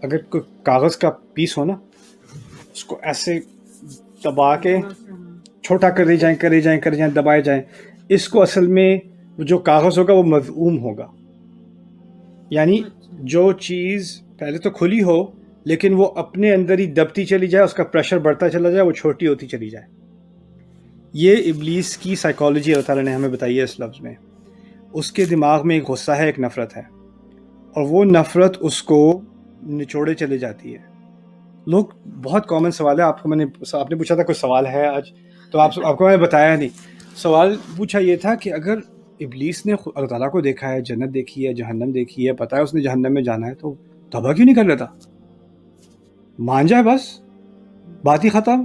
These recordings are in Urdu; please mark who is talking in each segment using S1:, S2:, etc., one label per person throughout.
S1: اگر کوئی کاغذ کا پیس ہو نا، اس کو ایسے دبا کے چھوٹا کرے جائیں دبائے جائیں، اس کو اصل میں جو کاغذ ہوگا وہ مذعوم ہوگا. یعنی جو چیز پہلے تو کھلی ہو لیکن وہ اپنے اندر ہی دبتی چلی جائے، اس کا پریشر بڑھتا چلا جائے، وہ چھوٹی ہوتی چلی جائے. یہ ابلیس کی سائیکالوجی اللہ تعالیٰ نے ہمیں بتائی ہے اس لفظ میں. اس کے دماغ میں ایک غصہ ہے، ایک نفرت ہے، اور وہ نفرت اس کو نچوڑے چلے جاتی ہے. لوگ بہت کامن سوال ہے، آپ نے پوچھا تھا کوئی سوال ہے آج، تو آپ کو میں نے بتایا نہیں. سوال پوچھا یہ تھا کہ اگر ابلیس نے اللہ تعالیٰ کو دیکھا ہے، جنت دیکھی ہے، جہنم دیکھی ہے، پتہ ہے اس نے جہنم میں جانا ہے، تو توبہ کیوں نہیں کر لیتا؟ مان جائے بس، بات ہی ختم.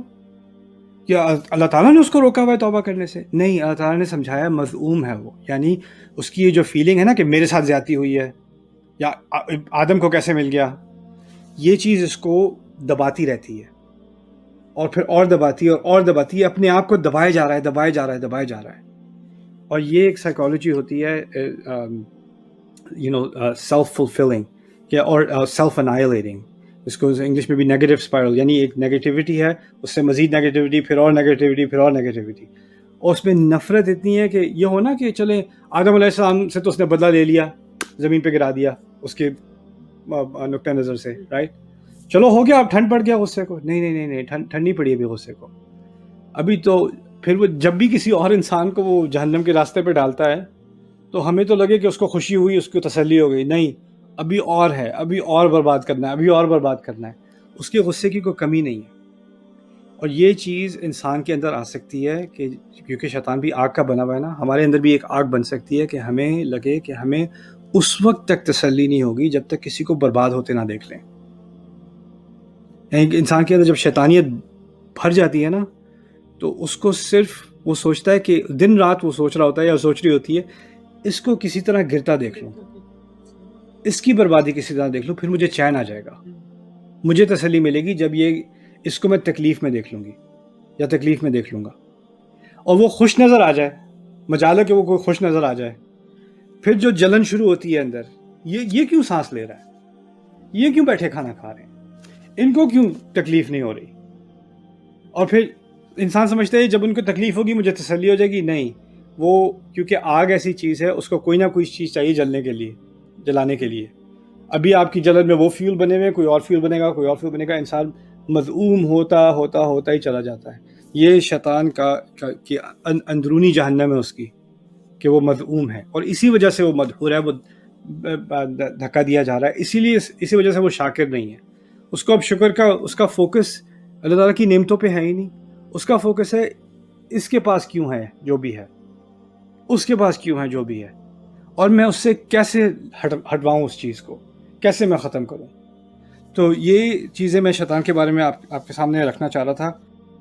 S1: کیا اللہ تعالیٰ نے اس کو روکا ہوا ہے توبہ کرنے سے؟ نہیں، اللہ تعالیٰ نے سمجھایا مذعوم ہے وہ. یعنی اس کی یہ جو فیلنگ ہے نا کہ میرے ساتھ زیادتی ہوئی ہے یا آدم کو کیسے مل گیا، یہ چیز اس کو دباتی رہتی ہے، اور پھر اور دباتی اور دباتی ہے، اپنے آپ کو دبائے جا رہا ہے. اور یہ ایک سائیکالوجی ہوتی ہے سیلف فلفلنگ اور سیلف انائلیٹنگ. اس کو انگلش میں بھی نیگیٹو اسپائرل، یعنی ایک نیگیٹیوٹی ہے، اس سے مزید نیگیٹیوٹی، پھر اور نیگیٹیوٹی، پھر اور نیگیٹیوٹی. اور اس میں نفرت اتنی ہے کہ یہ ہونا کہ چلیں آدم علیہ السلام سے تو اس نے بدلہ لے لیا، زمین پہ گرا دیا اس کے نقطۂ نظر سے، رائٹ؟ چلو ہو گیا، اب ٹھنڈ پڑ گیا غصے کو. نہیں، ٹھنڈ نہیں پڑی ابھی غصے کو. ابھی تو پھر وہ جب بھی کسی اور انسان کو وہ جہنم کے راستے پہ ڈالتا ہے تو ہمیں تو لگے کہ اس کو خوشی ہوئی، اس کو تسلی ہو گئی. نہیں، ابھی اور ہے، ابھی اور برباد کرنا ہے. اس کے غصے کی کوئی کمی نہیں ہے. اور یہ چیز انسان کے اندر آ سکتی ہے کہ کیونکہ شیطان بھی آگ کا بنا ہوا ہے نا، ہمارے اندر بھی ایک آگ بن سکتی ہے کہ ہمیں لگے کہ ہمیں اس وقت تک تسلی نہیں ہوگی جب تک کسی کو برباد ہوتے نہ دیکھ لیں. یعنی انسان کے اندر جب شیطانیت بھر جاتی ہے نا، تو اس کو صرف وہ سوچتا ہے کہ دن رات وہ سوچ رہا ہوتا ہے یا سوچ رہی ہوتی ہے، اس کو کسی طرح گرتا دیکھ لوں، اس کی بربادی کسی طرح دیکھ لوں، پھر مجھے چین آ جائے گا. مجھے تسلی ملے گی جب اس کو میں تکلیف میں دیکھ لوں گی یا تکلیف میں دیکھ لوں گا. اور وہ خوش نظر آ جائے، مجال ہے کہ وہ کوئی خوش نظر آ جائے، پھر جو جلن شروع ہوتی ہے اندر، یہ کیوں سانس لے رہا ہے، یہ کیوں بیٹھے کھانا کھا رہے ہیں، ان کو کیوں تکلیف نہیں ہو رہی. اور پھر انسان سمجھتے ہیں جب ان کو تکلیف ہوگی مجھے تسلی ہو جائے گی. نہیں، وہ کیونکہ آگ ایسی چیز ہے، اس کو کوئی نہ کوئی چیز چاہیے جلانے کے لیے. ابھی آپ کی جلن میں وہ فیول بنے ہوئے، کوئی اور فیول بنے گا، انسان مذعوم ہوتا ہی چلا جاتا ہے. یہ شیطان کی اندرونی جہنم ہے اس کی، کہ وہ مذعوم ہے، اور اسی وجہ سے وہ مدحور ہے، وہ دھکا دیا جا رہا ہے. اسی وجہ سے وہ شاکر نہیں ہے. اس کو اب شکر کا، اس کا فوکس اللہ تعالیٰ کی نعمتوں پہ ہے ہی نہیں. اس کا فوکس ہے اس کے پاس کیوں ہے جو بھی ہے، اس کے پاس کیوں ہے جو بھی ہے، اور میں اس سے کیسے ہٹواؤں، اس چیز کو کیسے میں ختم کروں. تو یہ چیزیں میں شیطان کے بارے میں آپ کے سامنے رکھنا چاہ رہا تھا.